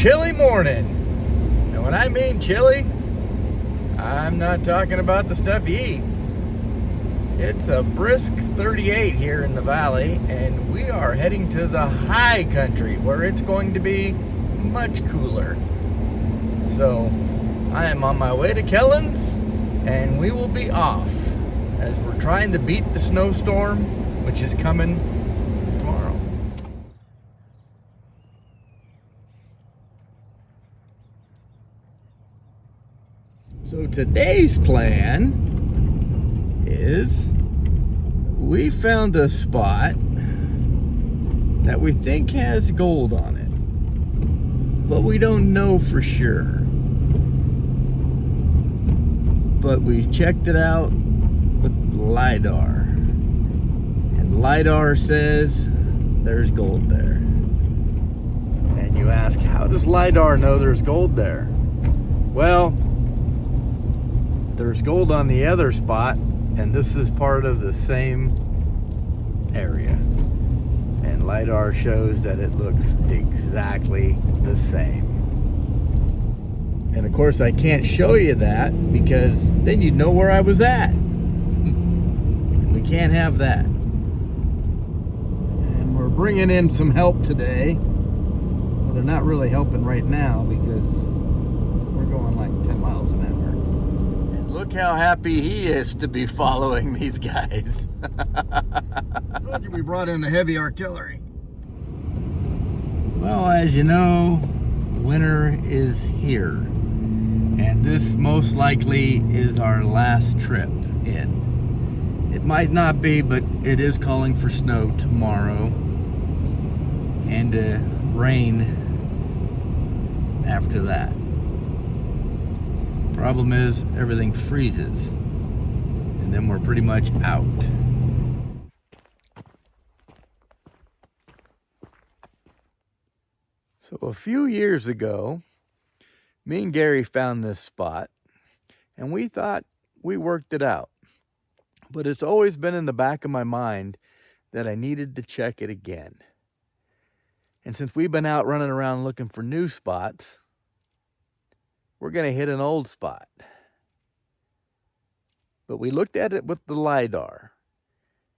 chilly morning. And when I mean chilly, I'm not talking about the stuff you eat. It's a brisk 38 here in the valley, and we are heading to the high country where it's going to be much cooler. So I am on my way to Kellen's, and we will be off as we're trying to beat the snowstorm, which is coming tomorrow. So today's plan is we found a spot that we think has gold on it, but we don't know for sure. But we checked it out with Lidar, and Lidar says there's gold there. And you ask, how does Lidar know there's gold there? Well, there's gold on the other spot, and this is part of the same area. And Lidar shows that it looks exactly the same. And of course I can't show you that because then you'd know where I was at. We can't have that. And we're bringing in some help today. Well, they're not really helping right now because we're going like 10 miles an hour. And look how happy he is to be following these guys. I told you we brought in the heavy artillery. Well, as you know, winter is here. And this most likely is our last trip in. It might not be, but it is calling for snow tomorrow and rain after that. Problem is, everything freezes, and then we're pretty much out. So a few years ago, me and Gary found this spot, and we thought we worked it out. But it's always been in the back of my mind that I needed to check it again. And since we've been out running around looking for new spots, we're going to hit an old spot. But we looked at it with the Lidar,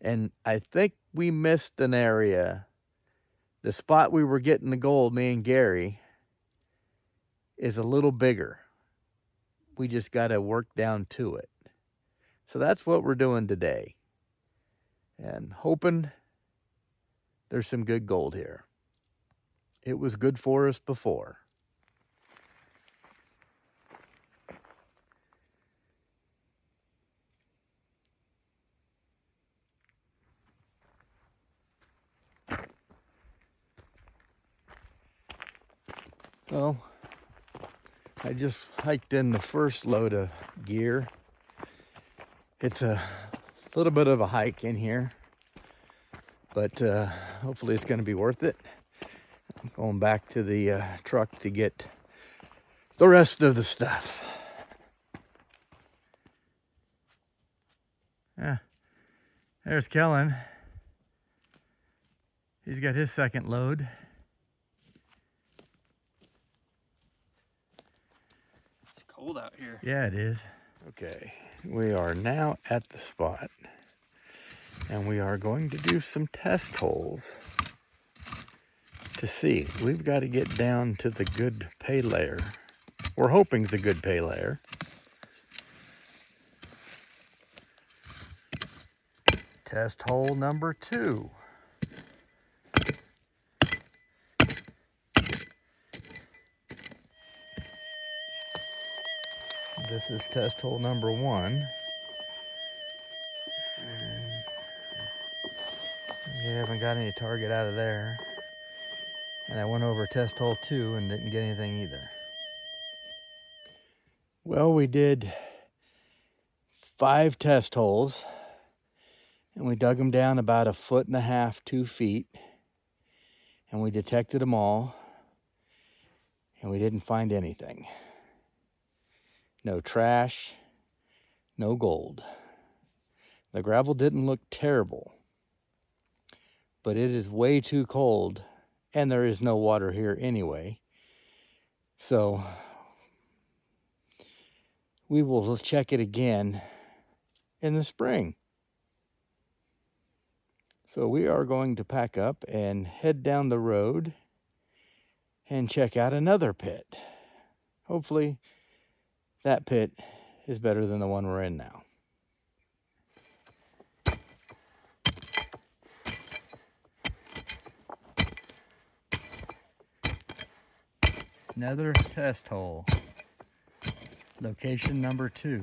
and I think we missed an area. The spot we were getting the gold, me and Gary, is a little bigger. We just got to work down to it. So that's what we're doing today. And hoping there's some good gold here. It was good for us before. Well, I just hiked in the first load of gear. It's a little bit of a hike in here, but hopefully it's going to be worth it. I'm going back to the truck to get the rest of the stuff. Yeah, there's Kellen. He's got his second load. It's cold out here. Yeah, it is. Okay, we are now at the spot, and we are going to do some test holes to see. We've got to get down to the good pay layer. We're hoping it's a good pay layer. Test hole number 2. This is test hole number 1. We haven't got any target out of there. And I went over test hole 2 and didn't get anything either. Well, we did 5 test holes, and we dug them down about 1.5 feet, 2 feet, and we detected them all, and we didn't find anything. No trash, no gold. The gravel didn't look terrible, but it is way too cold, and there is no water here anyway, So we will check it again in the spring. So we are going to pack up and head down the road and check out another pit. Hopefully that pit is better than the one we're in now. Another test hole. Location number 2.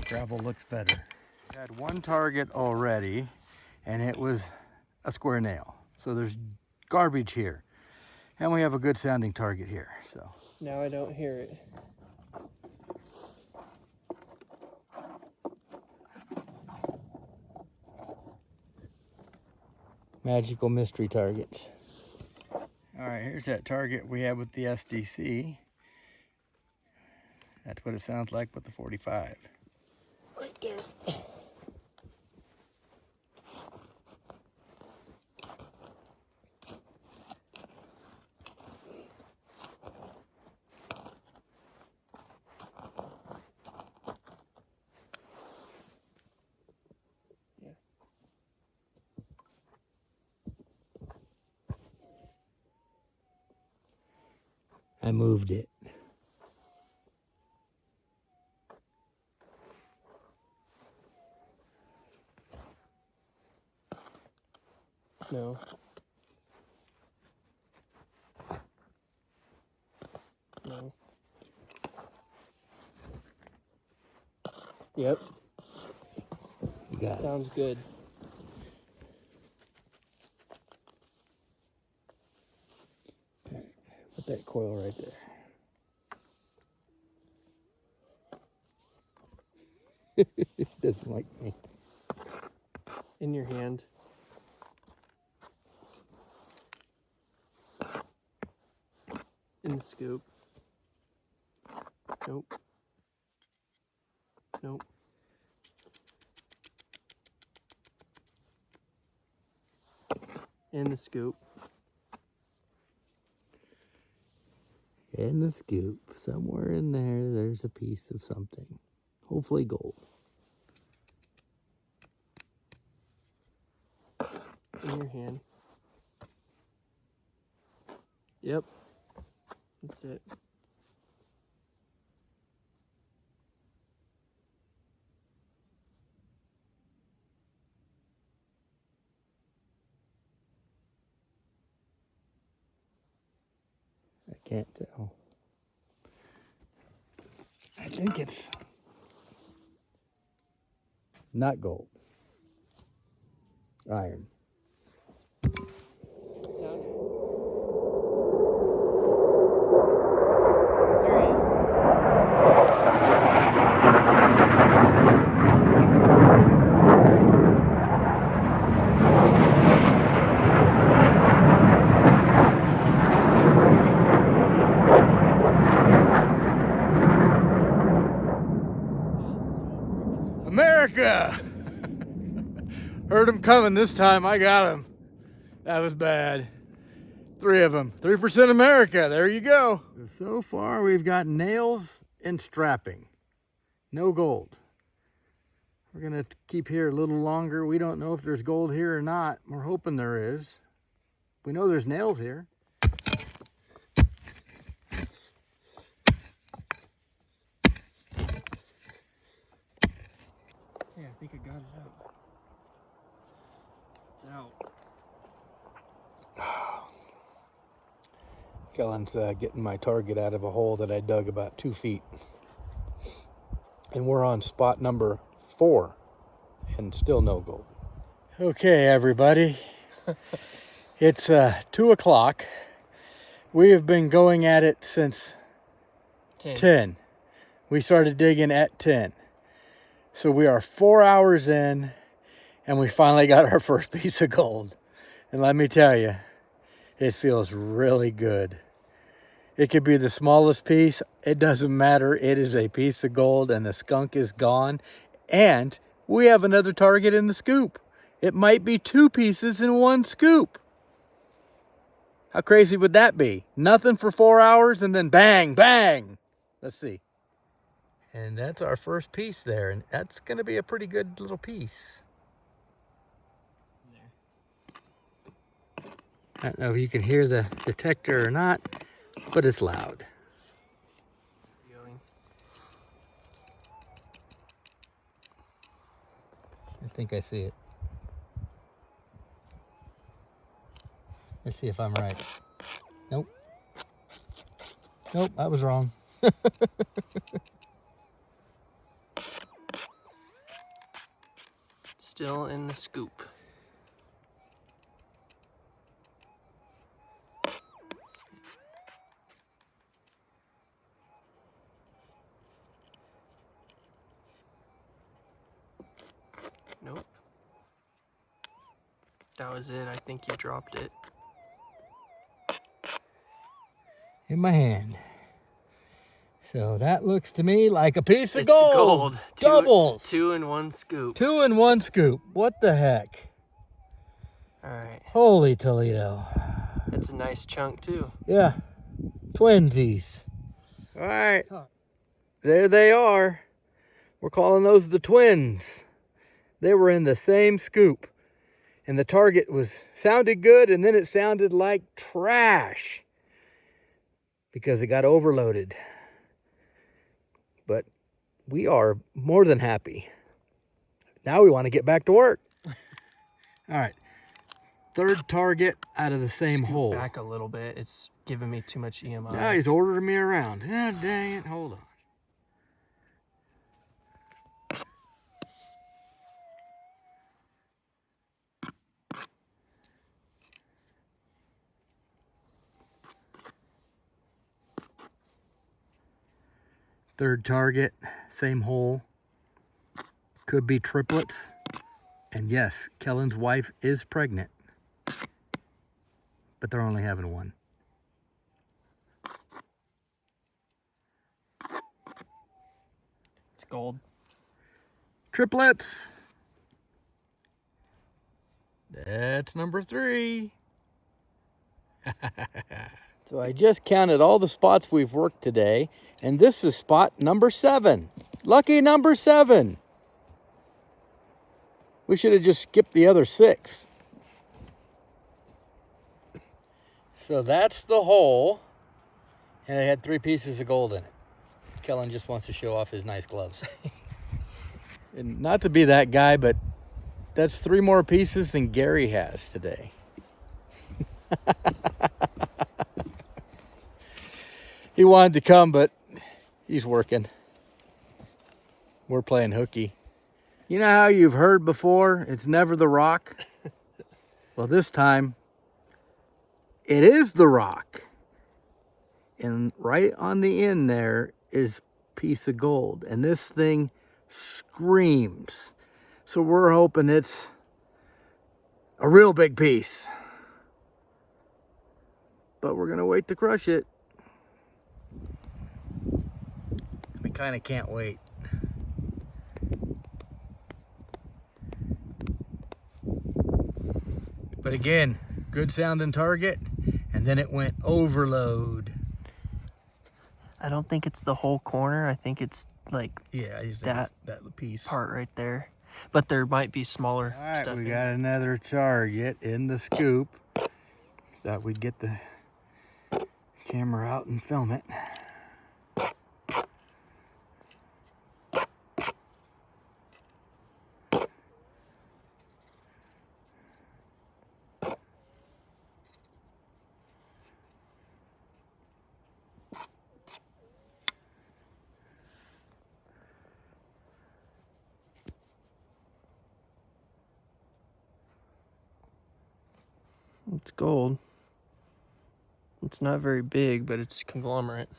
Gravel looks better. Had one target already, and it was a square nail. So there's garbage here. And we have a good sounding target here. So Now I don't hear it. magical mystery targets. All right, here's that target we have with the SDC. That's what it sounds like with the 45. Right there. I moved it. No. No. Yep. You got it. Sounds good. Put that coil right there. It doesn't like me. In your hand. In the scoop. Nope. Nope. In the scoop. In the scoop, somewhere in there, there's a piece of something. Hopefully gold. In your hand. Yep. That's it. I can't tell. I think it's not gold. Iron. Sound. There he is. America! Heard him coming this time. I got him. That was bad. 3 of them. 3% America. There you go. So far, we've got nails and strapping. No gold. We're going to keep here a little longer. We don't know if there's gold here or not. We're hoping there is. We know there's nails here. Yeah, I think I got it out. It's out. Kellen's getting my target out of a hole that I dug about 2 feet. And we're on spot number 4 and still no gold. Okay, everybody. It's 2 o'clock. We have been going at it since 10. We started digging at 10. So we are 4 hours in and we finally got our first piece of gold. And let me tell you, it feels really good. It could be the smallest piece. It doesn't matter. It is a piece of gold and the skunk is gone. And we have another target in the scoop. It might be 2 pieces in 1 scoop. How crazy would that be? Nothing for 4 hours and then bang, bang. Let's see. And that's our first piece there. And that's going to be a pretty good little piece. I don't know if you can hear the detector or not, but it's loud. I think I see it. Let's see if I'm right. Nope. Nope, I was wrong. Still in the scoop. Nope. That was it. I think you dropped it. In my hand. So that looks to me like a piece of It's gold. Doubles. Two in one scoop. 2 in 1 scoop. What the heck? All right. Holy Toledo. That's a nice chunk too. Yeah. Twinsies. All right. There they are. We're calling those the twins. They were in the same scoop. And the target sounded good, and then it sounded like trash because it got overloaded. But we are more than happy. Now we want to get back to work. All right. Third target out of the same hole. Back a little bit. It's giving me too much EMI. Now he's ordering me around. Ah, dang it. Hold on. Third target, same hole. Could be triplets. And yes, Kellen's wife is pregnant. But they're only having one. It's gold. Triplets. That's number 3. So I just counted all the spots we've worked today, and this is spot number 7. Lucky number 7. We should have just skipped the other 6. So that's the hole, and it had 3 pieces of gold in it. Kellen just wants to show off his nice gloves. And not to be that guy, but that's 3 more pieces than Gary has today. He wanted to come, but he's working. We're playing hooky. You know how you've heard before, it's never the rock? Well, this time, it is the rock. And right on the end there is a piece of gold. And this thing screams. So we're hoping it's a real big piece. But we're gonna wait to crush it. We kind of can't wait. But again, good sounding target, and then it went overload. I don't think it's the whole corner. I think it's like that piece part right there. But there might be smaller All right, stuff. We got another target in the scoop. Thought we'd get the camera out and film it. It's gold. It's not very big, but it's conglomerate.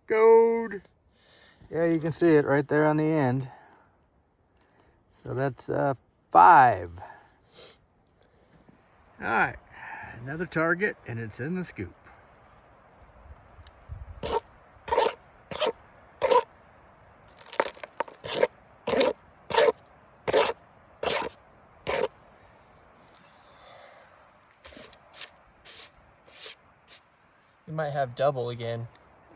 Gold. Yeah, you can see it right there on the end. So that's 5. All right, another target, and it's in the scoop. You might have double again.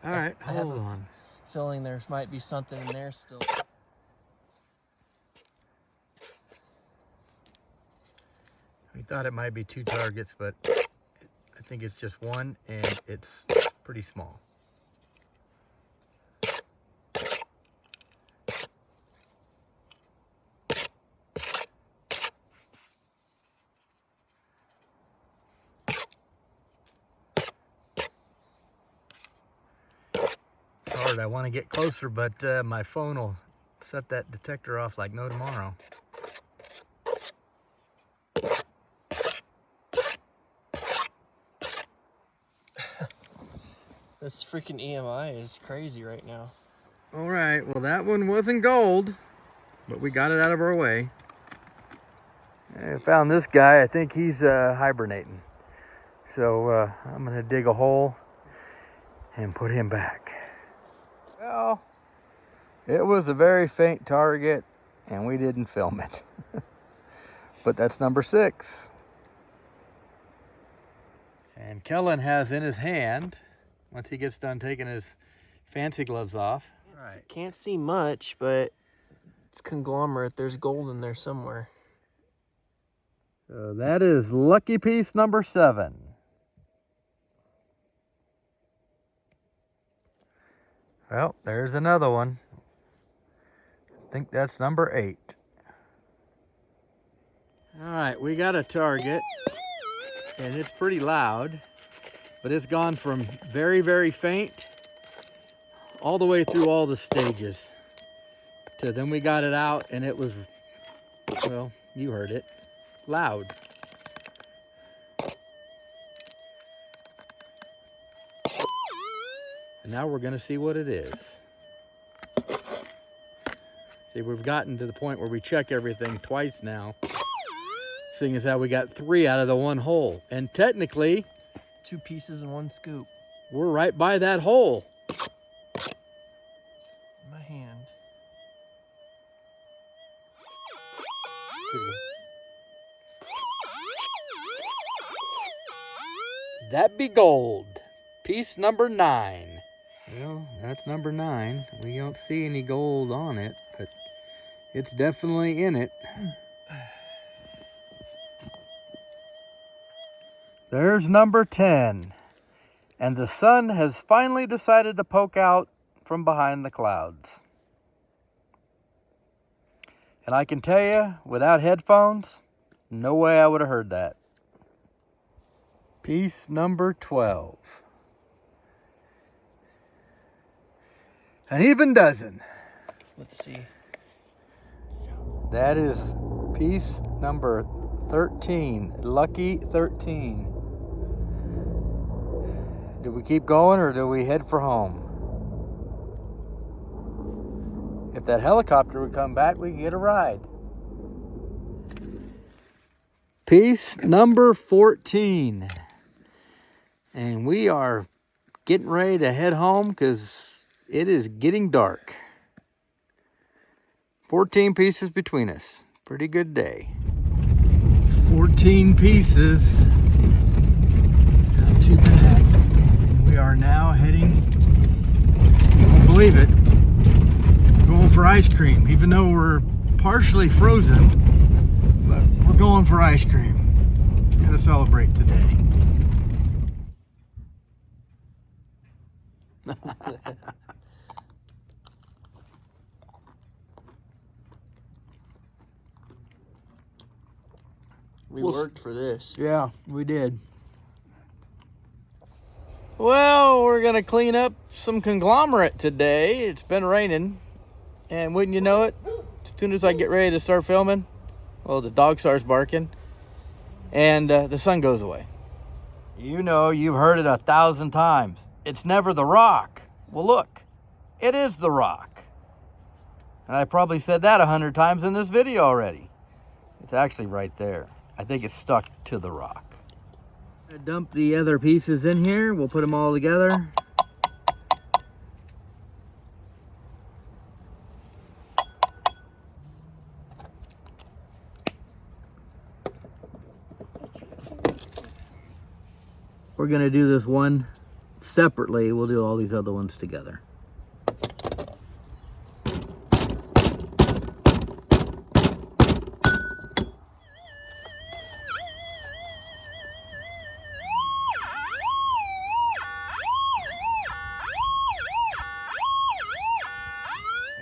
All right, I have hold a on. feeling there might be something in there still. We thought it might be 2 targets, but I think it's just one, and it's pretty small. Hard. I want to get closer, but my phone will set that detector off like no tomorrow. This freaking EMI is crazy right now. All right, well that one wasn't gold, but we got it out of our way. I found this guy. I think he's hibernating. So I'm gonna dig a hole and put him back. Well, it was a very faint target and we didn't film it. But that's number 6. And Kellen has in his hand, once he gets done taking his fancy gloves off. Right. Can't see much, but it's conglomerate. There's gold in there somewhere. So that is lucky piece number 7. Well, there's another one. I think that's number 8. All right, we got a target, and it's pretty loud, but it's gone from very, very faint all the way through all the stages. To then we got it out, and it was, well, you heard it, loud. And now we're gonna see what it is. See, we've gotten to the point where we check everything twice now, seeing as how we got 3 out of the 1 hole. And technically, 2 pieces and 1 scoop. we're right by that hole. My hand. That be gold. Piece number 9. Well, that's number 9. We don't see any gold on it, but it's definitely in it. There's number 10. And the sun has finally decided to poke out from behind the clouds. And I can tell you, without headphones, no way I would have heard that. Piece number 12. An even dozen. Let's see. That is piece number 13. Lucky 13. Do we keep going or do we head for home? If that helicopter would come back, we could get a ride. Piece number 14. And we are getting ready to head home because it is getting dark. 14 pieces between us. Pretty good day. 14 pieces. Not too bad. We are now heading, you won't believe it, going for ice cream. Even though we're partially frozen, but we're going for ice cream. Gotta celebrate today. We worked for this. Yeah, we did. Well, we're gonna clean up some conglomerate today. It's been raining, and wouldn't you know it, as soon as I get ready to start filming, well, the dog starts barking, and the sun goes away. You know, you've heard it 1,000 times. It's never the rock. Well, look, it is the rock. And I probably said that 100 times in this video already. It's actually right there. I think it's stuck to the rock. I'm gonna dump the other pieces in here. We'll put them all together. We're gonna do this one separately, we'll do all these other ones together.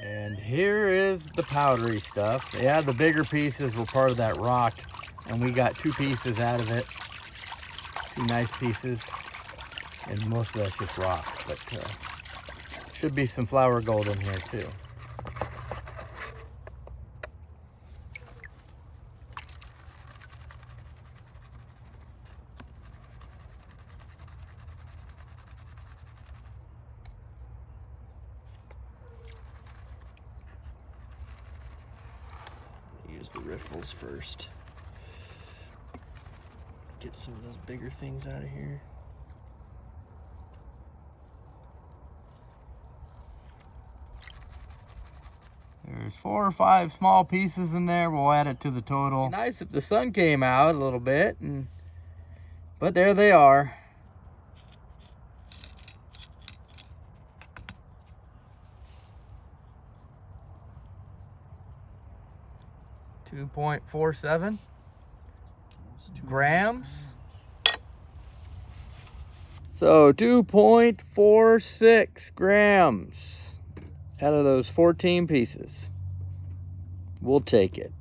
And here is the powdery stuff. Yeah, the bigger pieces were part of that rock, and we got 2 pieces out of it. 2 nice pieces, and most of that's just rock, but should be some flour gold in here too. Use the riffles first. Get some of those bigger things out of here. There's 4 or 5 small pieces in there. We'll add it to the total. Nice if the sun came out a little bit, but there they are. .47 grams. So 2.46 grams out of those 14 pieces. We'll take it.